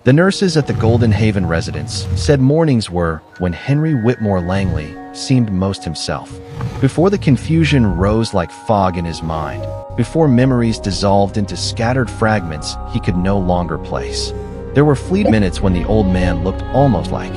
The nurses at the Golden Haven residence said mornings were when Henry Whitmore Langley seemed most himself. Before the confusion rose like fog in his mind, before memories dissolved into scattered fragments he could no longer place. There were fleeting minutes when the old man looked almost like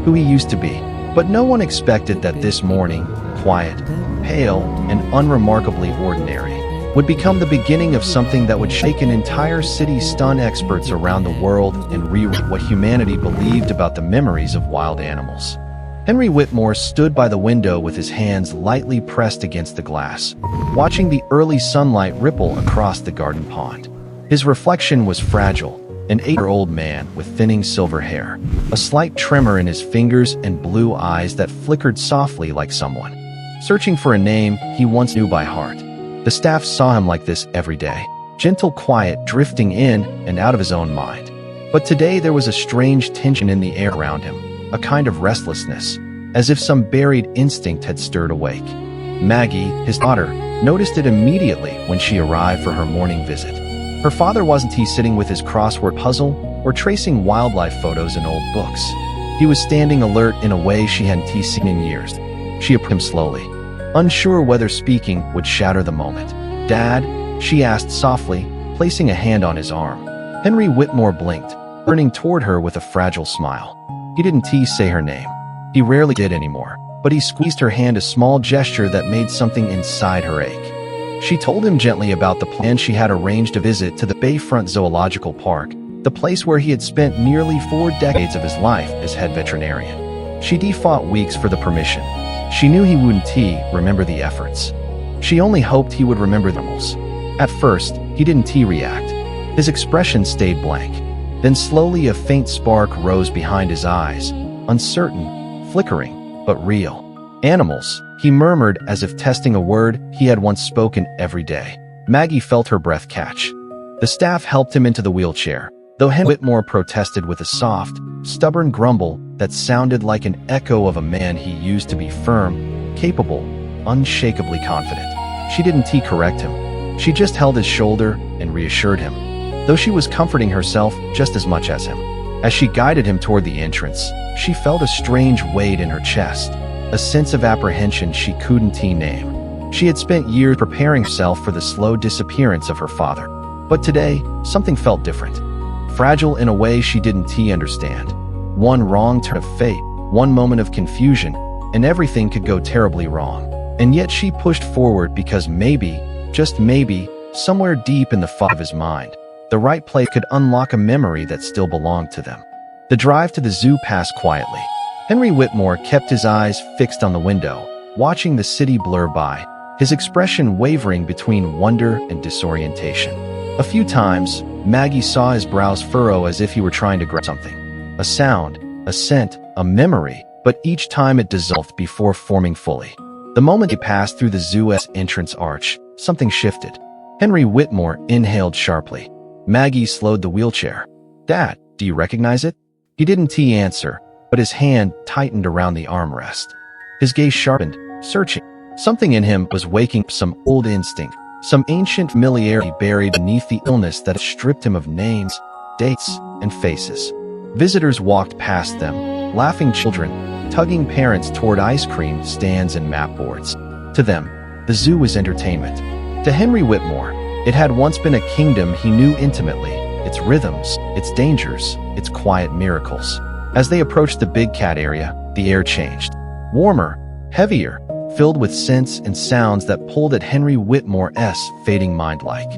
who he used to be, but no one expected that this morning, quiet, pale, and unremarkably ordinary, would become the beginning of something that would shake an entire city, stun experts around the world, and rewrite what humanity believed about the memories of wild animals. Henry Whitmore stood by the window with his hands lightly pressed against the glass, watching the early sunlight ripple across the garden pond. His reflection was fragile, an 8-year-old man with thinning silver hair, a slight tremor in his fingers and blue eyes that flickered softly like someone searching for a name he once knew by heart. The staff saw him like this every day, gentle quiet drifting in and out of his own mind. But today there was a strange tension in the air around him, a kind of restlessness, as if some buried instinct had stirred awake. Maggie, his daughter, noticed it immediately when she arrived for her morning visit. Her father wasn't sitting with his crossword puzzle or tracing wildlife photos in old books. He was standing alert in a way she hadn't seen in years. She approached him slowly, unsure whether speaking would shatter the moment. "Dad?" she asked softly, placing a hand on his arm. Henry Whitmore blinked, turning toward her with a fragile smile. He didn't say her name. He rarely did anymore, but he squeezed her hand, a small gesture that made something inside her ache. She told him gently about the plan she had arranged, a visit to the Bayfront Zoological Park, the place where he had spent nearly 4 decades of his life as head veterinarian. She'd fought weeks for the permission. She knew he wouldn't remember the efforts. She only hoped he would remember the animals. At first, he didn't react. His expression stayed blank. Then slowly a faint spark rose behind his eyes, uncertain, flickering, but real. "Animals," he murmured as if testing a word he had once spoken every day. Maggie felt her breath catch. The staff helped him into the wheelchair, though Henry Whitmore protested with a soft, stubborn grumble that sounded like an echo of a man he used to be firm, capable, unshakably confident. She didn't correct him. She just held his shoulder and reassured him, though she was comforting herself just as much as him. As she guided him toward the entrance, she felt a strange weight in her chest, a sense of apprehension she couldn't name. She had spent years preparing herself for the slow disappearance of her father. But today, something felt different. Fragile in a way she didn't understand. One wrong turn of fate, one moment of confusion, and everything could go terribly wrong. And yet she pushed forward because maybe, just maybe, somewhere deep in the fog of his mind, the right place could unlock a memory that still belonged to them. The drive to the zoo passed quietly. Henry Whitmore kept his eyes fixed on the window, watching the city blur by, his expression wavering between wonder and disorientation. A few times, Maggie saw his brows furrow as if he were trying to grasp something. A sound, a scent, a memory, but each time it dissolved before forming fully. The moment they passed through the zoo's entrance arch, something shifted. Henry Whitmore inhaled sharply. Maggie slowed the wheelchair. "Dad, do you recognize it?" He didn't answer, but his hand tightened around the armrest. His gaze sharpened, searching. Something in him was waking up, some old instinct, some ancient familiarity buried beneath the illness that had stripped him of names, dates, and faces. Visitors walked past them, laughing children, tugging parents toward ice cream stands and map boards. To them, the zoo was entertainment. To Henry Whitmore, it had once been a kingdom he knew intimately, its rhythms, its dangers, its quiet miracles. As they approached the big cat area, the air changed. Warmer, heavier, filled with scents and sounds that pulled at Henry Whitmore's fading mind like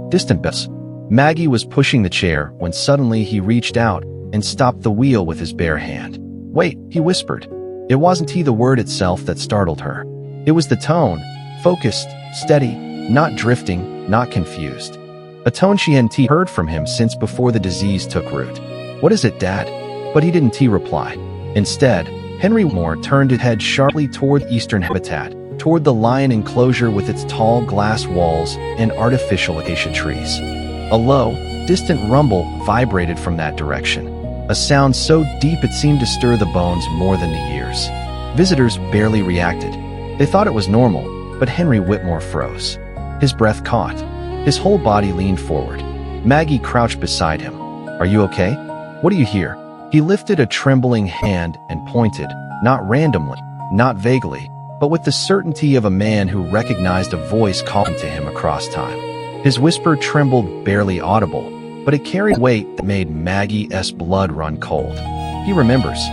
distant bells. Maggie was pushing the chair when suddenly he reached out and stopped the wheel with his bare hand. "Wait," he whispered. It wasn't the word itself that startled her. It was the tone, focused, steady, not drifting, not confused. A tone she hadn't heard from him since before the disease took root. "What is it, Dad?" But he didn't reply. Instead, Henry Whitmore turned his head sharply toward eastern habitat, toward the lion enclosure with its tall glass walls and artificial acacia trees. A low, distant rumble vibrated from that direction, a sound so deep it seemed to stir the bones more than the ears. Visitors barely reacted. They thought it was normal, but Henry Whitmore froze. His breath caught. His whole body leaned forward. Maggie crouched beside him. "Are you okay?" "What do you hear?" He lifted a trembling hand and pointed, not randomly, not vaguely, but with the certainty of a man who recognized a voice calling to him across time. His whisper trembled, barely audible, but it carried weight that made Maggie's blood run cold. He remembers.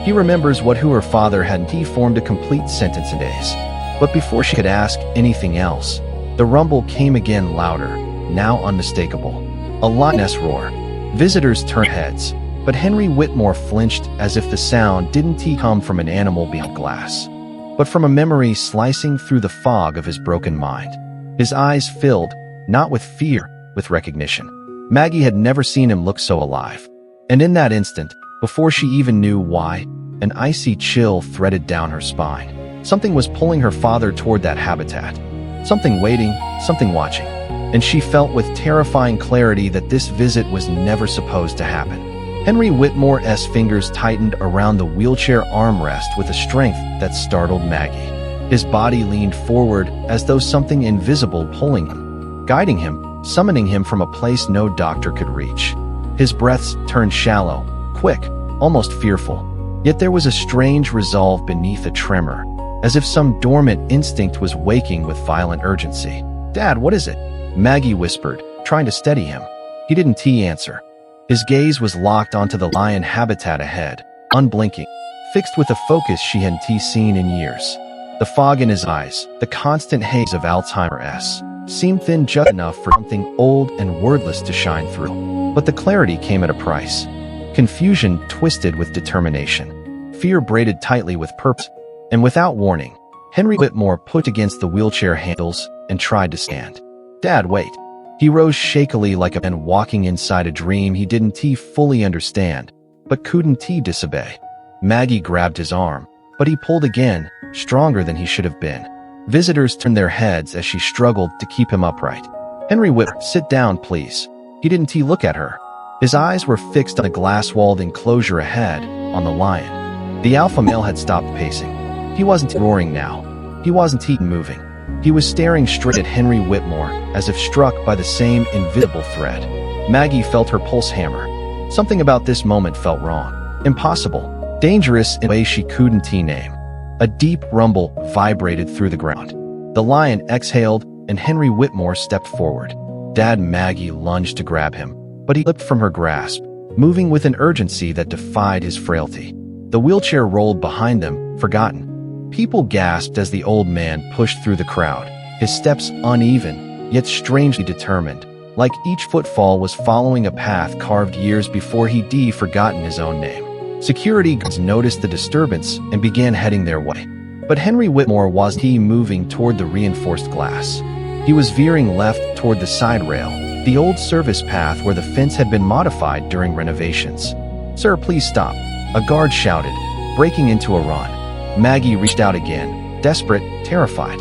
He remembers who her father had. He formed a complete sentence in days. But before she could ask anything else, the rumble came again, louder, now unmistakable. A lioness roar. Visitors turned heads, but Henry Whitmore flinched as if the sound didn't come from an animal behind glass, but from a memory slicing through the fog of his broken mind. His eyes filled, not with fear, with recognition. Maggie had never seen him look so alive. And in that instant, before she even knew why, an icy chill threaded down her spine. Something was pulling her father toward that habitat. Something waiting, something watching. And she felt with terrifying clarity that this visit was never supposed to happen. Henry Whitmore's fingers tightened around the wheelchair armrest with a strength that startled Maggie. His body leaned forward as though something invisible pulling him, guiding him, summoning him from a place no doctor could reach. His breaths turned shallow, quick, almost fearful. Yet there was a strange resolve beneath the tremor, as if some dormant instinct was waking with violent urgency. "Dad, what is it?" Maggie whispered, trying to steady him. He didn't answer. His gaze was locked onto the lion habitat ahead, unblinking, fixed with a focus she hadn't seen in years. The fog in his eyes, the constant haze of Alzheimer's, seemed thin just enough for something old and wordless to shine through. But the clarity came at a price. Confusion twisted with determination. Fear braided tightly with purpose. And without warning, Henry Whitmore put against the wheelchair handles and tried to stand. "Dad, wait." He rose shakily like a man walking inside a dream he didn't fully understand, but couldn't disobey. Maggie grabbed his arm, but he pulled again, stronger than he should have been. Visitors turned their heads as she struggled to keep him upright. "Henry Whitmore, sit down, please." He didn't look at her. His eyes were fixed on the glass-walled enclosure ahead, on the lion. The alpha male had stopped pacing. He wasn't roaring now. He wasn't moving. He was staring straight at Henry Whitmore, as if struck by the same invisible thread. Maggie felt her pulse hammer. Something about this moment felt wrong. Impossible. Dangerous in a way she couldn't name. A deep rumble vibrated through the ground. The lion exhaled, and Henry Whitmore stepped forward. Dad. Maggie lunged to grab him, but he slipped from her grasp, moving with an urgency that defied his frailty. The wheelchair rolled behind them, forgotten. People gasped as the old man pushed through the crowd, his steps uneven, yet strangely determined, like each footfall was following a path carved years before he'd forgotten his own name. Security guards noticed the disturbance and began heading their way. But Henry Whitmore wasn't moving toward the reinforced glass. He was veering left toward the side rail, the old service path where the fence had been modified during renovations. "Sir, please stop," a guard shouted, breaking into a run. Maggie reached out again, desperate, terrified.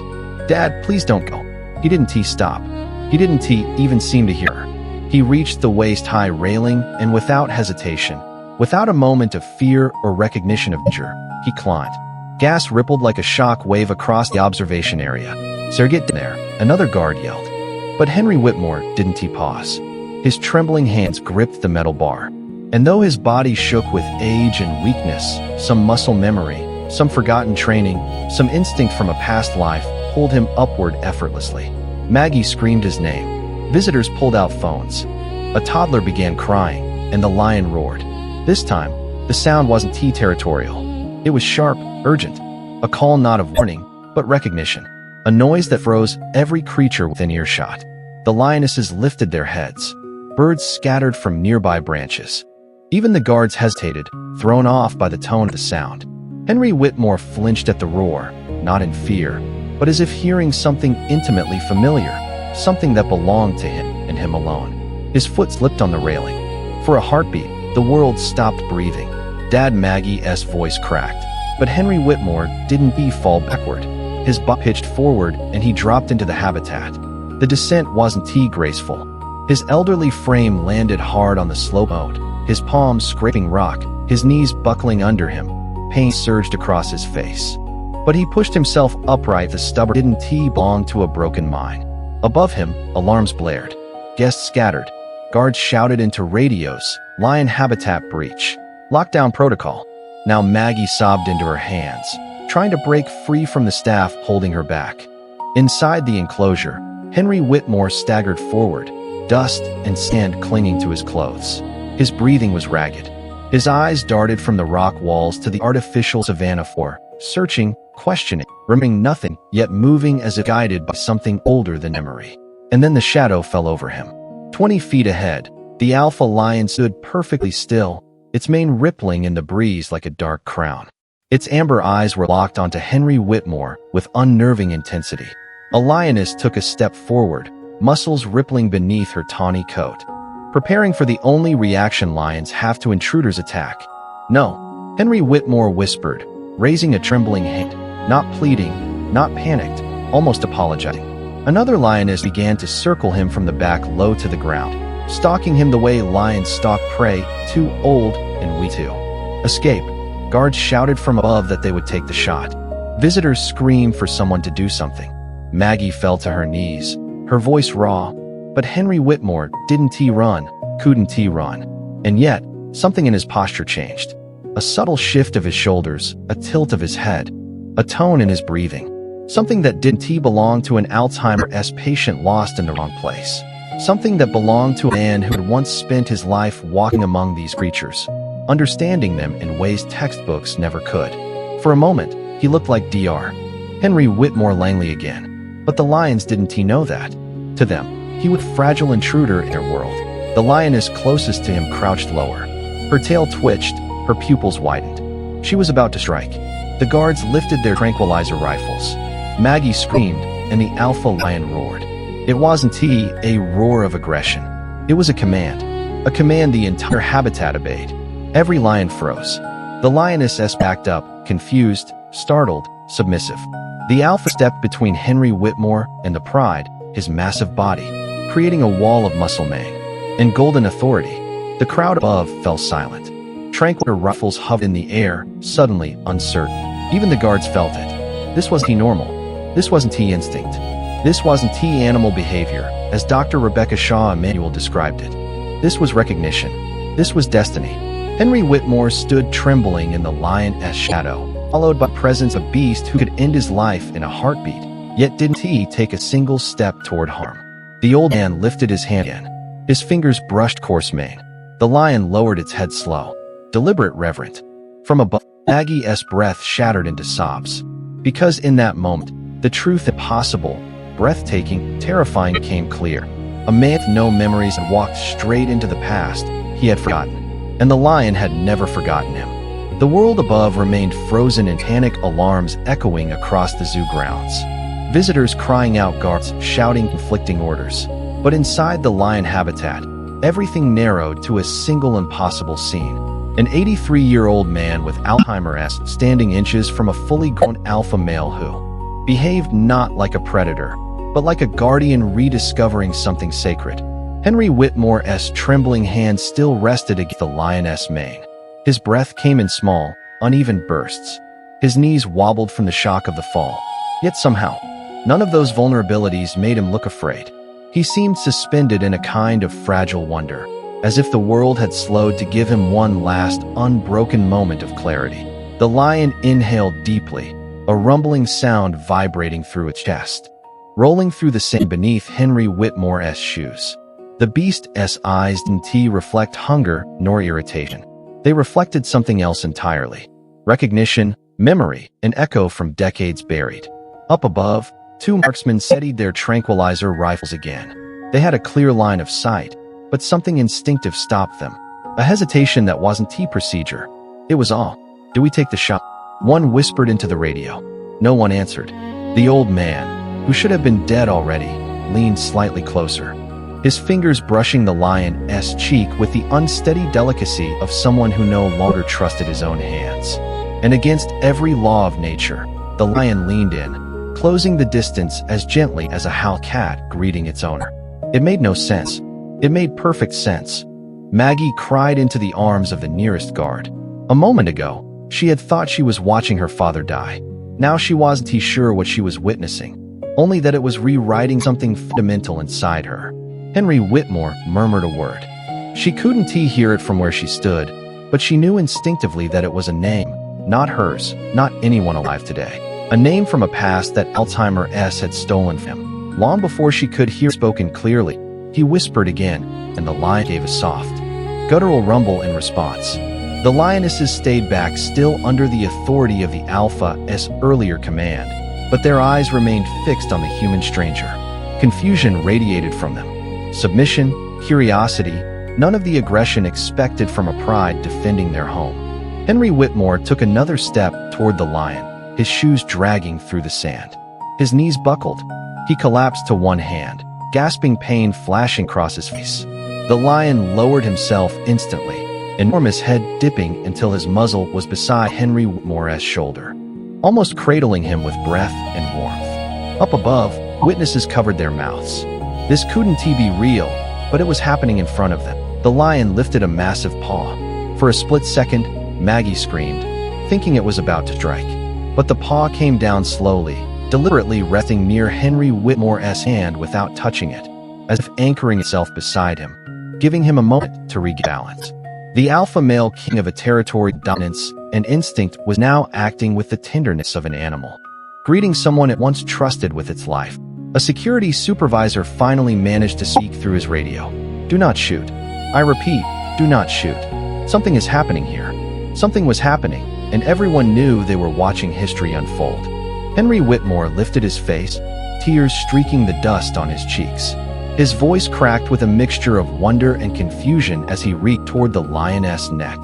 "Dad, please don't go." He didn't stop. He didn't even seem to hear her. He reached the waist-high railing, and without hesitation, without a moment of fear or recognition of danger, he climbed. Gas rippled like a shock wave across the observation area. "Sir, get down there," another guard yelled. But Henry Whitmore didn't pause. His trembling hands gripped the metal bar. And though his body shook with age and weakness, some muscle memory, some forgotten training, some instinct from a past life pulled him upward effortlessly. Maggie screamed his name. Visitors pulled out phones. A toddler began crying, and the lion roared. This time, the sound wasn't territorial. It was sharp, urgent, a call not of warning, but recognition. A noise that froze every creature within earshot. The lionesses lifted their heads. Birds scattered from nearby branches. Even the guards hesitated, thrown off by the tone of the sound. Henry Whitmore flinched at the roar, not in fear, but as if hearing something intimately familiar, something that belonged to him and him alone. His foot slipped on the railing. For a heartbeat, the world stopped breathing. Dad. Maggie's voice cracked, but Henry Whitmore didn't fall backward. His body pitched forward, and he dropped into the habitat. The descent wasn't graceful. His elderly frame landed hard on the slope road, his palms scraping rock, his knees buckling under him. Pain surged across his face. But he pushed himself upright. The stubborn didn't belong to a broken mind. Above him, alarms blared. Guests scattered. Guards shouted into radios, Lion habitat breach. Lockdown protocol. Now Maggie sobbed into her hands, trying to break free from the staff holding her back. Inside the enclosure, Henry Whitmore staggered forward, dust and sand clinging to his clothes. His breathing was ragged. His eyes darted from the rock walls to the artificial savannah floor, searching, questioning, remembering nothing, yet moving as if guided by something older than memory. And then the shadow fell over him. 20 feet ahead, the alpha lion stood perfectly still, its mane rippling in the breeze like a dark crown. Its amber eyes were locked onto Henry Whitmore with unnerving intensity. A lioness took a step forward, muscles rippling beneath her tawny coat, preparing for the only reaction lions have to intruders' attack. "No," Henry Whitmore whispered, raising a trembling hand, not pleading, not panicked, almost apologizing. Another lioness began to circle him from the back low to the ground, stalking him the way lions stalk prey, too old and weak to escape. Guards shouted from above that they would take the shot. Visitors screamed for someone to do something. Maggie fell to her knees, her voice raw. But Henry Whitmore couldn't he run. And yet, something in his posture changed. A subtle shift of his shoulders, a tilt of his head, a tone in his breathing. Something that didn't belong to an Alzheimer's patient lost in the wrong place. Something that belonged to a man who had once spent his life walking among these creatures, understanding them in ways textbooks never could. For a moment, he looked like Dr. Henry Whitmore Langley again. But the lions didn't know that. To them, he was a fragile intruder in their world. The lioness closest to him crouched lower. Her tail twitched, her pupils widened. She was about to strike. The guards lifted their tranquilizer rifles. Maggie screamed, and the alpha lion roared. It wasn't a roar of aggression. It was a command the entire habitat obeyed. Every lion froze. The lioness backed up, confused, startled, submissive. The alpha stepped between Henry Whitmore and the pride, his massive body, creating a wall of muscle mane. In golden authority, the crowd above fell silent. Tranquilizer rifles hovered in the air, suddenly uncertain. Even the guards felt it. This wasn't normal. This wasn't instinct. This wasn't animal behavior, as Dr. Rebecca Shaw Emanuel described it. This was recognition. This was destiny. Henry Whitmore stood trembling in the lion's shadow, followed by the presence of a beast who could end his life in a heartbeat, yet didn't take a single step toward harm. The old man lifted his hand again. His fingers brushed coarse mane. The lion lowered its head slow, deliberate, reverent. From above, Maggie's breath shattered into sobs. Because in that moment, the truth impossible, breathtaking, terrifying became clear. A man with no memories had walked straight into the past he had forgotten, and the lion had never forgotten him. The world above remained frozen in panic, alarms echoing across the zoo grounds. Visitors crying out, guards shouting conflicting orders. But inside the lion habitat, everything narrowed to a single impossible scene. An 83-year-old man with Alzheimer's standing inches from a fully grown alpha male who behaved not like a predator, but like a guardian rediscovering something sacred. Henry Whitmore's trembling hand still rested against the lioness' mane. His breath came in small, uneven bursts. His knees wobbled from the shock of the fall. Yet somehow, none of those vulnerabilities made him look afraid. He seemed suspended in a kind of fragile wonder, as if the world had slowed to give him one last, unbroken moment of clarity. The lion inhaled deeply, a rumbling sound vibrating through its chest, rolling through the sand beneath Henry Whitmore's shoes. The beast's eyes didn't reflect hunger nor irritation. They reflected something else entirely. Recognition, memory, an echo from decades buried. Up above, two marksmen steadied their tranquilizer rifles again. They had a clear line of sight, but something instinctive stopped them. A hesitation that wasn't procedure. It was all. "Do we take the shot?" One whispered into the radio. No one answered. The old man, who should have been dead already, leaned slightly closer, his fingers brushing the lion's cheek with the unsteady delicacy of someone who no longer trusted his own hands. And against every law of nature, the lion leaned in, closing the distance as gently as a howl cat greeting its owner. It made no sense. It made perfect sense. Maggie cried into the arms of the nearest guard. A moment ago, she had thought she was watching her father die. Now she wasn't sure what she was witnessing, only that it was rewriting something fundamental inside her. Henry Whitmore murmured a word. She couldn't hear it from where she stood, but she knew instinctively that it was a name, not hers, not anyone alive today. A name from a past that Alzheimer had stolen from him. Long before she could hear spoken clearly, he whispered again, and the lion gave a soft, guttural rumble in response. The lionesses stayed back, still under the authority of the Alpha's earlier command, but their eyes remained fixed on the human stranger. Confusion radiated from them. Submission, curiosity, none of the aggression expected from a pride defending their home. Henry Whitmore took another step toward the lion, his shoes dragging through the sand. His knees buckled. He collapsed to one hand, gasping pain flashing across his face. The lion lowered himself instantly, enormous head dipping until his muzzle was beside Henry Whitmore's shoulder, almost cradling him with breath and warmth. Up above, witnesses covered their mouths. This couldn't be real, but it was happening in front of them. The lion lifted a massive paw. For a split second, Maggie screamed, thinking it was about to strike. But the paw came down slowly, deliberately resting near Henry Whitmore's hand without touching it, as if anchoring itself beside him, giving him a moment to regain balance. The alpha male king of a territory dominance and instinct was now acting with the tenderness of an animal, greeting someone it once trusted with its life. A security supervisor finally managed to speak through his radio. "Do not shoot. I repeat, do not shoot. Something is happening here." Something was happening, and everyone knew they were watching history unfold. Henry Whitmore lifted his face, tears streaking the dust on his cheeks. His voice cracked with a mixture of wonder and confusion as he reached toward the lioness' neck.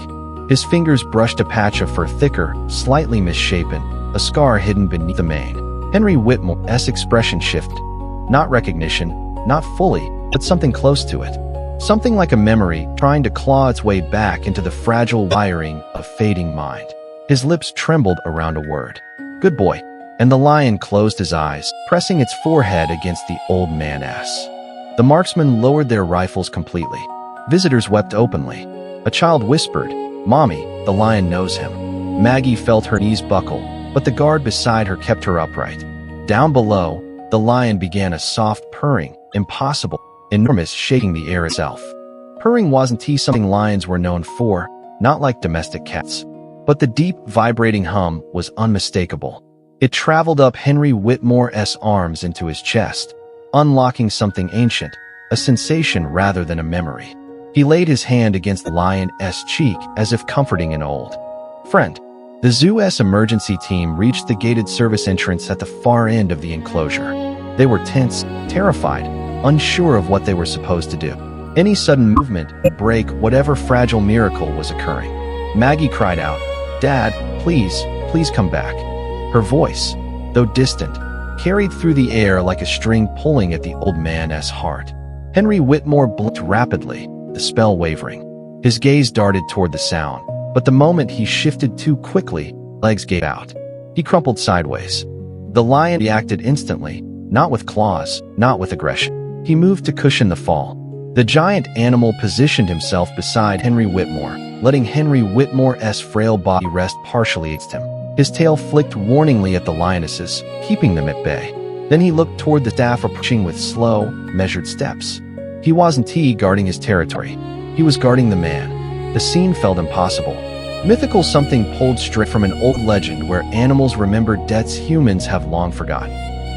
His fingers brushed a patch of fur thicker, slightly misshapen, a scar hidden beneath the mane. Henry Whitmore's expression shifted. Not recognition, not fully, but something close to it. Something like a memory trying to claw its way back into the fragile wiring of a fading mind. His lips trembled around a word. "Good boy." And the lion closed his eyes, pressing its forehead against the old man's. The marksmen lowered their rifles completely. Visitors wept openly. A child whispered, "Mommy, the lion knows him." Maggie felt her knees buckle, but the guard beside her kept her upright. Down below, the lion began a soft purring, impossible, enormous, shaking the air itself. Purring wasn't something lions were known for, not like domestic cats. But the deep, vibrating hum was unmistakable. It traveled up Henry Whitmore's arms into his chest, unlocking something ancient, a sensation rather than a memory. He laid his hand against the lion's cheek as if comforting an old friend. The zoo's emergency team reached the gated service entrance at the far end of the enclosure. They were tense, terrified, unsure of what they were supposed to do. Any sudden movement would break whatever fragile miracle was occurring. Maggie cried out, "Dad, please, please come back." Her voice, though distant, carried through the air like a string pulling at the old man's heart. Henry Whitmore blinked rapidly, the spell wavering. His gaze darted toward the sound, but the moment he shifted too quickly, legs gave out. He crumpled sideways. The lion reacted instantly, not with claws, not with aggression. He moved to cushion the fall. The giant animal positioned himself beside Henry Whitmore, letting Henry Whitmore's frail body rest partially against him. His tail flicked warningly at the lionesses, keeping them at bay. Then he looked toward the staff approaching with slow, measured steps. He wasn't guarding his territory. He was guarding the man. The scene felt impossible. Mythical, something pulled straight from an old legend where animals remember debts humans have long forgotten.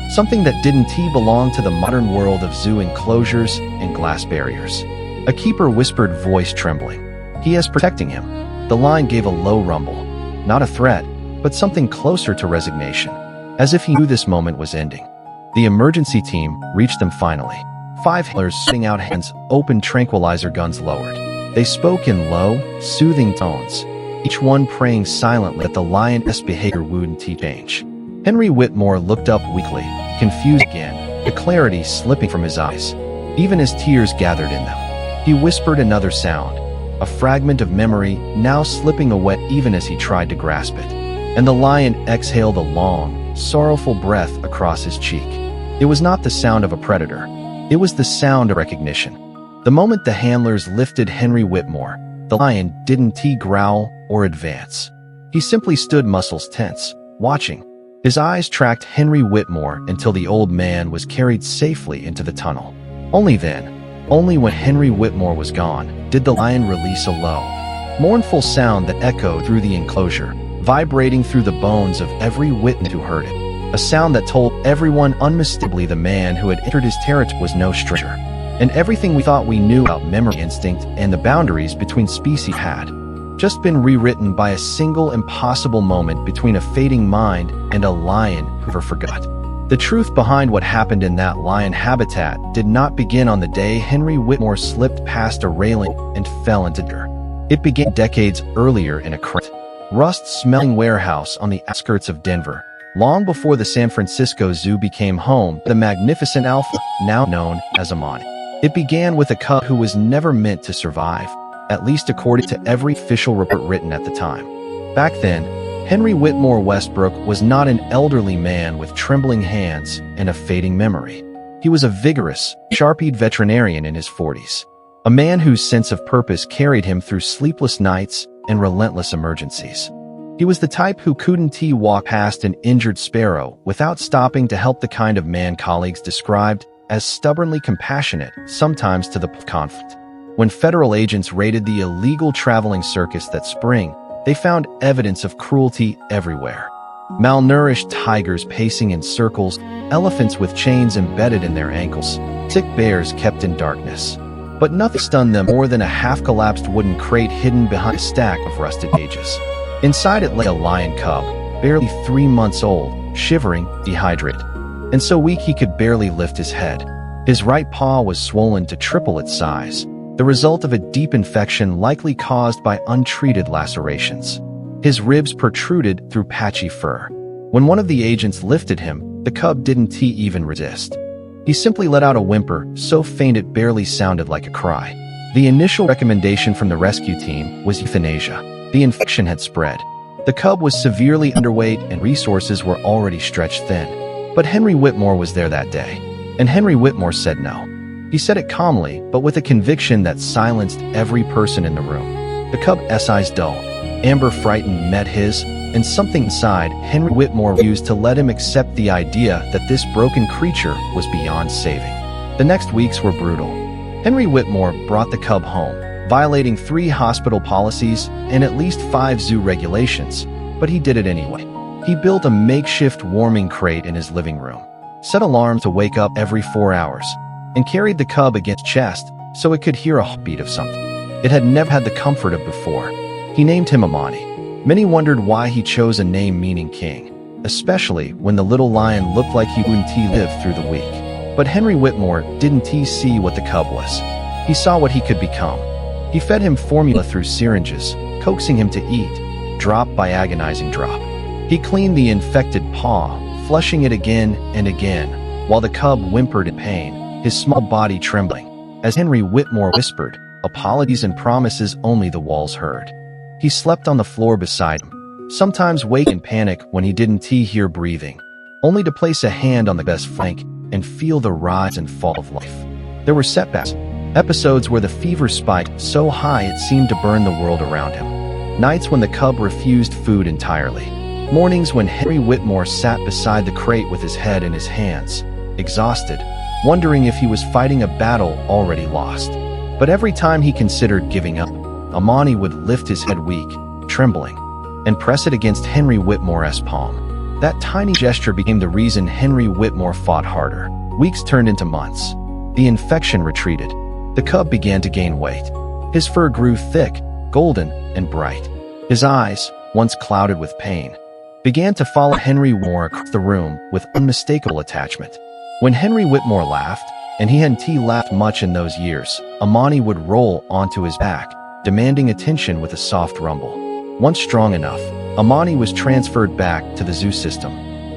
Something that didn't belong to the modern world of zoo enclosures and glass barriers. A keeper whispered, voice trembling. "He is protecting him." The lion gave a low rumble. Not a threat, but something closer to resignation, as if he knew this moment was ending. The emergency team reached them finally. 5 handlers sitting out, hands open, tranquilizer guns lowered. They spoke in low, soothing tones, each one praying silently that the lion's behavior wouldn't change. Henry Whitmore looked up weakly, confused again, the clarity slipping from his eyes, even as tears gathered in them. He whispered another sound, a fragment of memory now slipping away even as he tried to grasp it. And the lion exhaled a long, sorrowful breath across his cheek. It was not the sound of a predator. It was the sound of recognition. The moment the handlers lifted Henry Whitmore, the lion didn't growl or advance. He simply stood, muscles tense, watching. His eyes tracked Henry Whitmore until the old man was carried safely into the tunnel. Only then, Only when Henry Whitmore was gone did the lion release a low, mournful sound that echoed through the enclosure, vibrating through the bones of every witness who heard it. A sound that told everyone unmistakably the man who had entered his territory was no stranger, and everything we thought we knew about memory, instinct, and the boundaries between species had just been rewritten by a single impossible moment between a fading mind and a lion who never forgot. The truth behind what happened in that lion habitat did not begin on the day Henry Whitmore slipped past a railing and fell into dirt. It began decades earlier in a cramped, rust-smelling warehouse on the outskirts of Denver, long before the San Francisco Zoo became home to the magnificent alpha now known as Amani. It began with a cub who was never meant to survive, at least according to every official report written at the time. Back then, Henry Whitmore Westbrook was not an elderly man with trembling hands and a fading memory. He was a vigorous, sharp-eyed veterinarian in his 40s, a man whose sense of purpose carried him through sleepless nights and relentless emergencies. He was the type who couldn't walk past an injured sparrow without stopping to help, the kind of man colleagues described as stubbornly compassionate, sometimes to the point of conflict. When federal agents raided the illegal traveling circus that spring, they found evidence of cruelty everywhere. Malnourished tigers pacing in circles, elephants with chains embedded in their ankles, sick bears kept in darkness. But nothing stunned them more than a half-collapsed wooden crate hidden behind a stack of rusted cages. Inside it lay a lion cub, barely 3 months old, shivering, dehydrated, and so weak he could barely lift his head. His right paw was swollen to triple its size, the result of a deep infection likely caused by untreated lacerations. His ribs protruded through patchy fur. When one of the agents lifted him, the cub didn't even resist. He simply let out a whimper, so faint it barely sounded like a cry. The initial recommendation from the rescue team was euthanasia. The infection had spread. The cub was severely underweight and resources were already stretched thin. But Henry Whitmore was there that day, and Henry Whitmore said no. He said it calmly, but with a conviction that silenced every person in the room. The cub's eyes dull, amber frightened met his, and something inside Henry Whitmore refused to let him accept the idea that this broken creature was beyond saving. The next weeks were brutal. Henry Whitmore brought the cub home, violating 3 hospital policies and at least 5 zoo regulations, but he did it anyway. He built a makeshift warming crate in his living room, set alarms to wake up every 4 hours, and carried the cub against his chest so it could hear a heartbeat of something it had never had the comfort of before. He named him Amani. Many wondered why he chose a name meaning king, especially when the little lion looked like he wouldn't live through the week. But Henry Whitmore didn't see what the cub was. He saw what he could become. He fed him formula through syringes, coaxing him to eat, drop by agonizing drop. He cleaned the infected paw, flushing it again and again, while the cub whimpered in pain, his small body trembling, as Henry Whitmore whispered, apologies and promises only the walls heard. He slept on the floor beside him, sometimes waking in panic when he didn't hear breathing, only to place a hand on the best flank and feel the rise and fall of life. There were setbacks, episodes where the fever spiked so high it seemed to burn the world around him, nights when the cub refused food entirely, mornings when Henry Whitmore sat beside the crate with his head in his hands, exhausted, wondering if he was fighting a battle already lost. But every time he considered giving up, Amani would lift his head weak, trembling, and press it against Henry Whitmore's palm. That tiny gesture became the reason Henry Whitmore fought harder. Weeks turned into months. The infection retreated. The cub began to gain weight. His fur grew thick, golden, and bright. His eyes, once clouded with pain, began to follow Henry Whitmore across the room with unmistakable attachment. When Henry Whitmore laughed, and he hadn't laughed much in those years, Amani would roll onto his back, demanding attention with a soft rumble. Once strong enough, Amani was transferred back to the zoo system,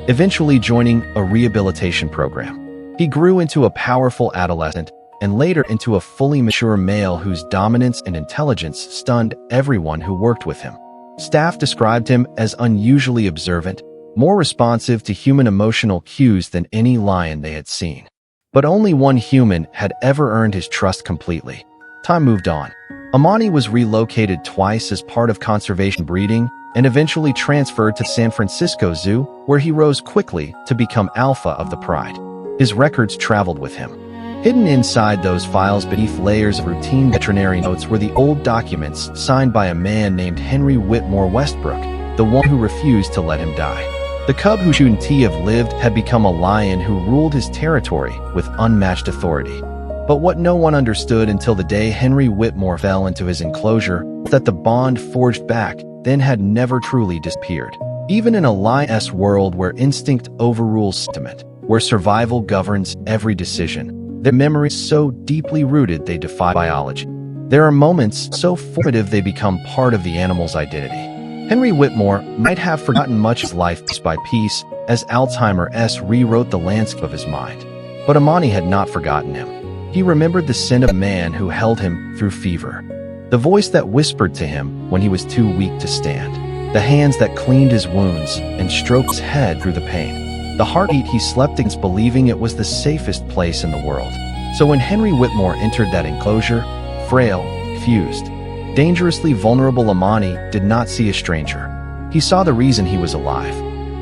eventually joining a rehabilitation program. He grew into a powerful adolescent, and later into a fully mature male whose dominance and intelligence stunned everyone who worked with him. Staff described him as unusually observant, more responsive to human emotional cues than any lion they had seen. But only one human had ever earned his trust completely. Time moved on. Amani was relocated twice as part of conservation breeding and eventually transferred to San Francisco Zoo, where he rose quickly to become alpha of the pride. His records traveled with him. Hidden inside those files beneath layers of routine veterinary notes were the old documents signed by a man named Henry Whitmore Westbrook, the one who refused to let him die. The cub who shouldn't have lived had become a lion who ruled his territory with unmatched authority. But what no one understood until the day Henry Whitmore fell into his enclosure was that the bond forged back then had never truly disappeared. Even in a lion's world where instinct overrules sentiment, where survival governs every decision, their memories so deeply rooted they defy biology. There are moments so formative they become part of the animal's identity. Henry Whitmore might have forgotten much of his life piece by piece as Alzheimer's rewrote the landscape of his mind. But Amani had not forgotten him. He remembered the scent of a man who held him through fever, the voice that whispered to him when he was too weak to stand, the hands that cleaned his wounds and stroked his head through the pain, the heartbeat he slept against believing it was the safest place in the world. So when Henry Whitmore entered that enclosure, frail, confused, dangerously vulnerable, Amani did not see a stranger. He saw the reason he was alive.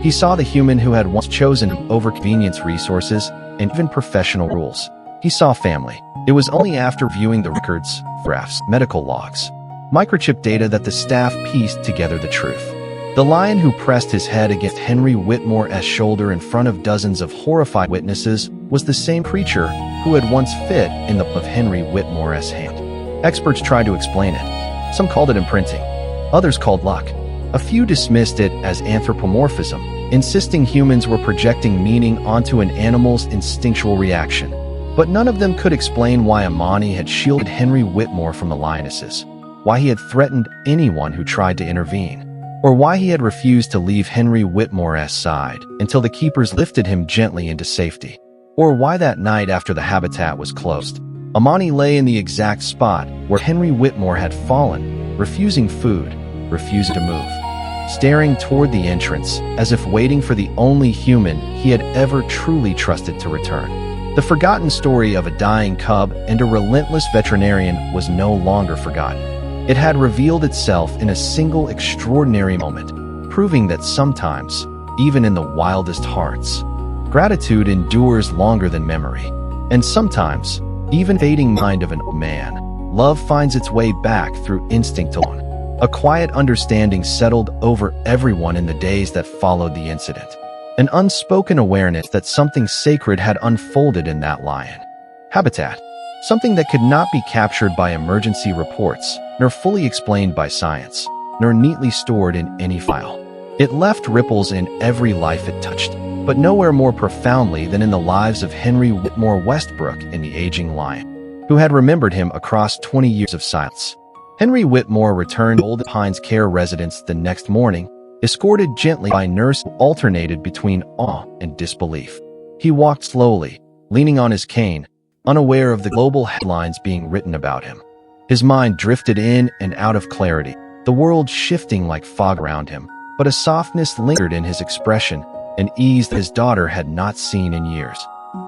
He saw the human who had once chosen over convenience, resources, and even professional rules. He saw family. It was only after viewing the records, graphs, medical logs, microchip data that the staff pieced together the truth. The lion who pressed his head against Henry Whitmore's shoulder in front of dozens of horrified witnesses was the same creature who had once fit in the palm of Henry Whitmore's hand. Experts tried to explain it. Some called it imprinting. Others called luck. A few dismissed it as anthropomorphism, insisting humans were projecting meaning onto an animal's instinctual reaction. But none of them could explain why Amani had shielded Henry Whitmore from the lionesses, why he had threatened anyone who tried to intervene, or why he had refused to leave Henry Whitmore's side until the keepers lifted him gently into safety, or why that night after the habitat was closed, Amani lay in the exact spot where Henry Whitmore had fallen, refusing food, refusing to move, staring toward the entrance as if waiting for the only human he had ever truly trusted to return. The forgotten story of a dying cub and a relentless veterinarian was no longer forgotten. It had revealed itself in a single extraordinary moment, proving that sometimes, even in the wildest hearts, gratitude endures longer than memory. And sometimes, even fading mind of an old man, love finds its way back through instinct alone. A quiet understanding settled over everyone in the days that followed the incident. An unspoken awareness that something sacred had unfolded in that lion habitat, something that could not be captured by emergency reports, nor fully explained by science, nor neatly stored in any file. It left ripples in every life it touched, but nowhere more profoundly than in the lives of Henry Whitmore Westbrook and the aging lion, who had remembered him across 20 years of silence. Henry Whitmore returned to Old Pines Care residence the next morning, escorted gently by a nurse who alternated between awe and disbelief. He walked slowly, leaning on his cane, unaware of the global headlines being written about him. His mind drifted in and out of clarity, the world shifting like fog around him, but a softness lingered in his expression, an ease that his daughter had not seen in years.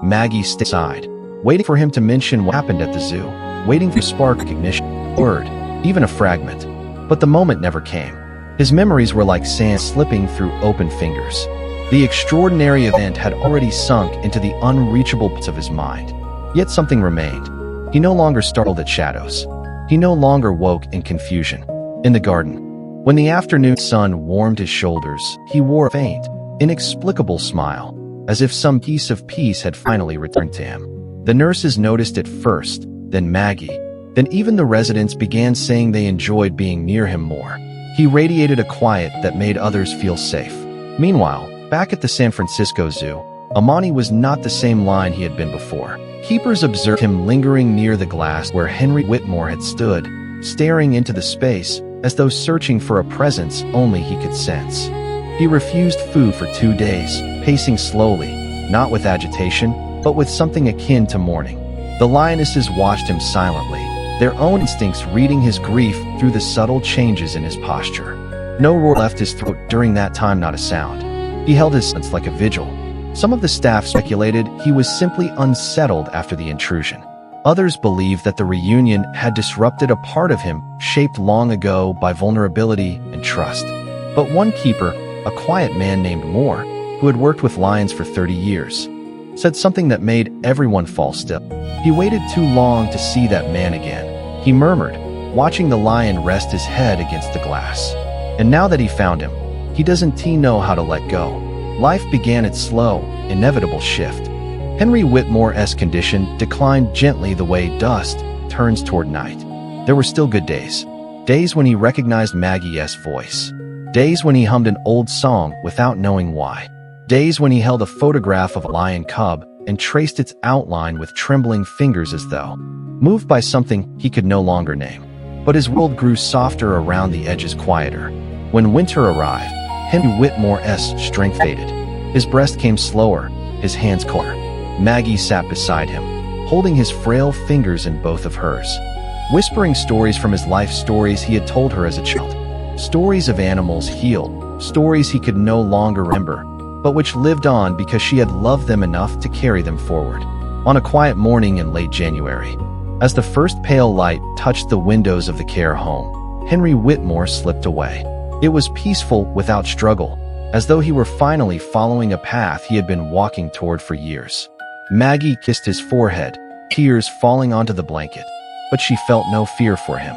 Maggie stayed aside, waiting for him to mention what happened at the zoo, waiting for a spark of recognition, a word, even a fragment. But the moment never came. His memories were like sand slipping through open fingers. The extraordinary event had already sunk into the unreachable pits of his mind. Yet something remained. He no longer startled at shadows. He no longer woke in confusion. In the garden, when the afternoon sun warmed his shoulders, he wore a faint, inexplicable smile, as if some piece of peace had finally returned to him. The nurses noticed it first, then Maggie, then even the residents began saying they enjoyed being near him more. He radiated a quiet that made others feel safe. Meanwhile, back at the San Francisco Zoo, Amani was not the same lion he had been before. Keepers observed him lingering near the glass where Henry Whitmore had stood, staring into the space as though searching for a presence only he could sense. He refused food for 2 days, pacing slowly, not with agitation, but with something akin to mourning. The lionesses watched him silently, their own instincts reading his grief through the subtle changes in his posture. No roar left his throat during that time, not a sound. He held his silence like a vigil. Some of the staff speculated he was simply unsettled after the intrusion. Others believed that the reunion had disrupted a part of him shaped long ago by vulnerability and trust. But one keeper, a quiet man named Moore, who had worked with lions for 30 years, said something that made everyone fall still. He waited too long to see that man again, he murmured, watching the lion rest his head against the glass. And now that he found him, he doesn't know how to let go. Life began its slow, inevitable shift. Henry Whitmore's condition declined gently the way dusk turns toward night. There were still good days. Days when he recognized Maggie's voice. Days when he hummed an old song without knowing why. Days when he held a photograph of a lion cub and traced its outline with trembling fingers as though moved by something he could no longer name. But his world grew softer around the edges, quieter. When winter arrived, Henry Whitmore's strength faded. His breath came slower, his hands colder. Maggie sat beside him, holding his frail fingers in both of hers, whispering stories from his life, stories he had told her as a child. Stories of animals healed, stories he could no longer remember, but which lived on because she had loved them enough to carry them forward. On a quiet morning in late January, as the first pale light touched the windows of the care home, Henry Whitmore slipped away. It was peaceful without struggle, as though he were finally following a path he had been walking toward for years. Maggie kissed his forehead, tears falling onto the blanket, but she felt no fear for him.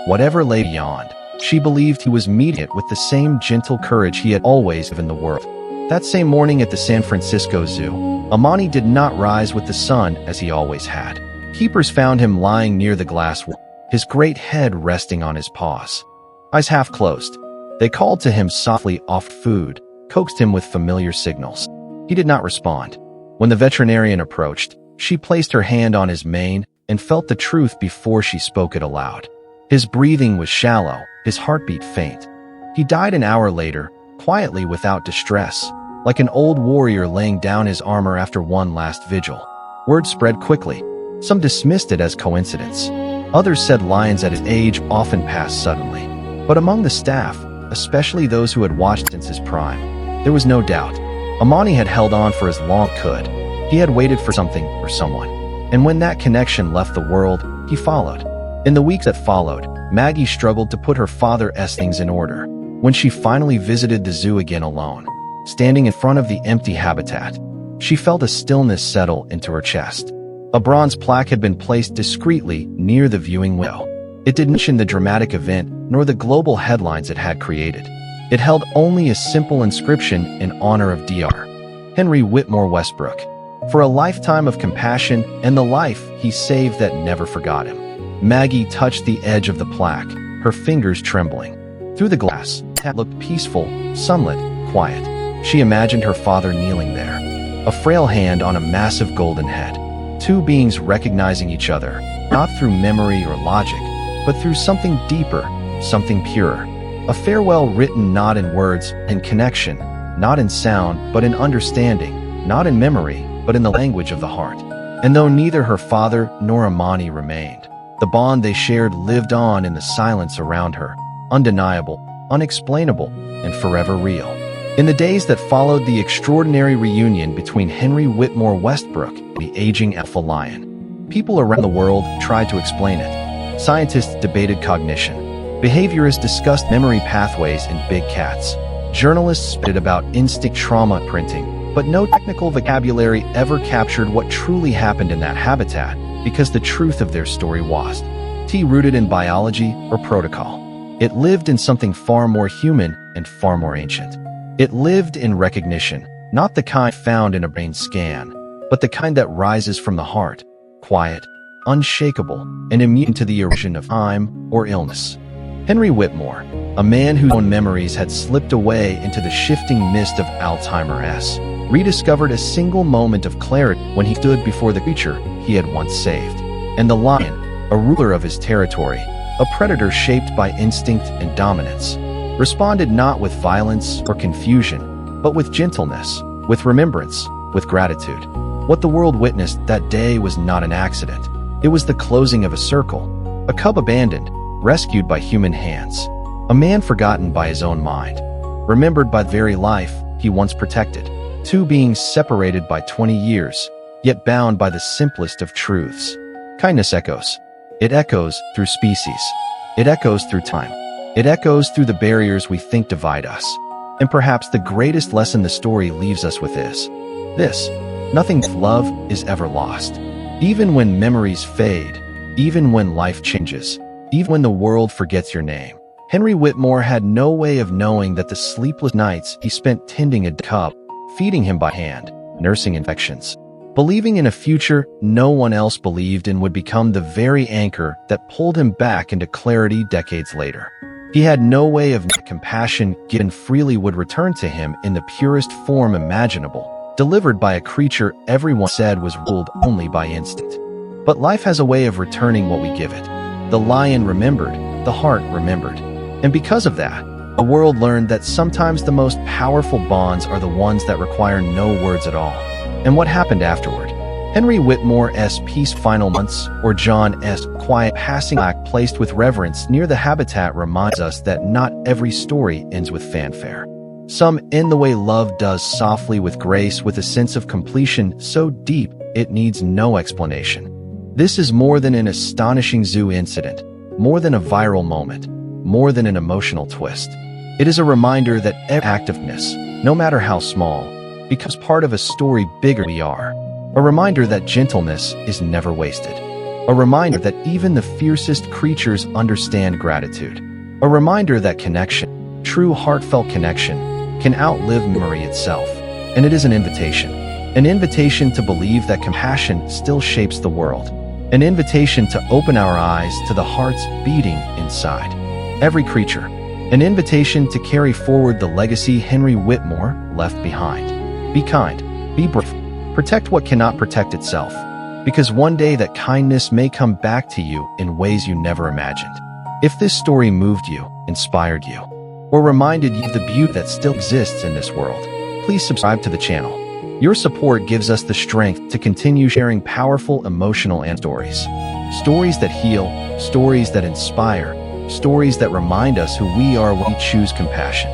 Whatever lay beyond, she believed he was meeting it with the same gentle courage he had always given the world. That same morning at the San Francisco Zoo, Amani did not rise with the sun as he always had. Keepers found him lying near the glass wall, his great head resting on his paws, eyes half closed. They called to him softly, offered food, coaxed him with familiar signals. He did not respond. When the veterinarian approached, she placed her hand on his mane and felt the truth before she spoke it aloud. His breathing was shallow, his heartbeat faint. He died an hour later, quietly without distress, like an old warrior laying down his armor after one last vigil. Word spread quickly. Some dismissed it as coincidence. Others said lions at his age often passed suddenly. But among the staff, especially those who had watched since his prime, there was no doubt. Amani had held on for as long as he could. He had waited for something or someone. And when that connection left the world, he followed. In the weeks that followed, Maggie struggled to put her father's things in order. When she finally visited the zoo again alone, standing in front of the empty habitat, she felt a stillness settle into her chest. A bronze plaque had been placed discreetly near the viewing window. It didn't mention the dramatic event nor the global headlines it had created. It held only a simple inscription in honor of Dr. Henry Whitmore Westbrook, for a lifetime of compassion and the life he saved that never forgot him. Maggie touched the edge of the plaque, her fingers trembling. Through the glass, it looked peaceful, sunlit, quiet. She imagined her father kneeling there, a frail hand on a massive golden head. Two beings recognizing each other, not through memory or logic, but through something deeper, something purer. A farewell written not in words, in connection, not in sound, but in understanding, not in memory, but in the language of the heart. And though neither her father nor Amani remained, the bond they shared lived on in the silence around her, undeniable, unexplainable, and forever real. In the days that followed the extraordinary reunion between Henry Whitmore Westbrook and the aging alpha lion, people around the world tried to explain it. Scientists debated cognition. Behaviorists discussed memory pathways in big cats. Journalists spitted about instinct trauma printing, but no technical vocabulary ever captured what truly happened in that habitat, because the truth of their story was rooted in biology or protocol. It lived in something far more human and far more ancient. It lived in recognition, not the kind found in a brain scan, but the kind that rises from the heart, quiet, unshakable, and immune to the erosion of time or illness. Henry Whitmore, a man whose own memories had slipped away into the shifting mist of Alzheimer's, rediscovered a single moment of clarity when he stood before the creature he had once saved. And the lion, a ruler of his territory, a predator shaped by instinct and dominance, responded not with violence or confusion, but with gentleness, with remembrance, with gratitude. What the world witnessed that day was not an accident. It was the closing of a circle, a cub abandoned, rescued by human hands, a man forgotten by his own mind, remembered by the very life he once protected. Two beings separated by 20 years, yet bound by the simplest of truths. Kindness echoes. It echoes through species. It echoes through time. It echoes through the barriers we think divide us. And perhaps the greatest lesson the story leaves us with is this: Nothing but love is ever lost. Even when memories fade, even when life changes, even when the world forgets your name. Henry Whitmore had no way of knowing that the sleepless nights he spent tending a cub, feeding him by hand, nursing infections, believing in a future no one else believed in would become the very anchor that pulled him back into clarity decades later. He had no way of knowing compassion given freely would return to him in the purest form imaginable, delivered by a creature everyone said was ruled only by instinct. But life has a way of returning what we give it. The lion remembered, the heart remembered. And because of that, the world learned that sometimes the most powerful bonds are the ones that require no words at all. And what happened afterward? Henry Whitmore's peace final months, or John's quiet passing act placed with reverence near the habitat reminds us that not every story ends with fanfare. Some end the way love does, softly with grace, with a sense of completion so deep it needs no explanation. This is more than an astonishing zoo incident, more than a viral moment, more than an emotional twist. It is a reminder that every activeness, no matter how small, becomes part of a story bigger we are. A reminder that gentleness is never wasted. A reminder that even the fiercest creatures understand gratitude. A reminder that connection, true heartfelt connection, can outlive memory itself. And it is an invitation. An invitation to believe that compassion still shapes the world. An invitation to open our eyes to the hearts beating inside every creature. An invitation to carry forward the legacy Henry Whitmore left behind. Be kind. Be brave. Protect what cannot protect itself, because one day that kindness may come back to you in ways you never imagined. If this story moved you, inspired you, or reminded you of the beauty that still exists in this world, please subscribe to the channel. Your support gives us the strength to continue sharing powerful emotional stories. Stories that heal, stories that inspire, stories that remind us who we are when we choose compassion.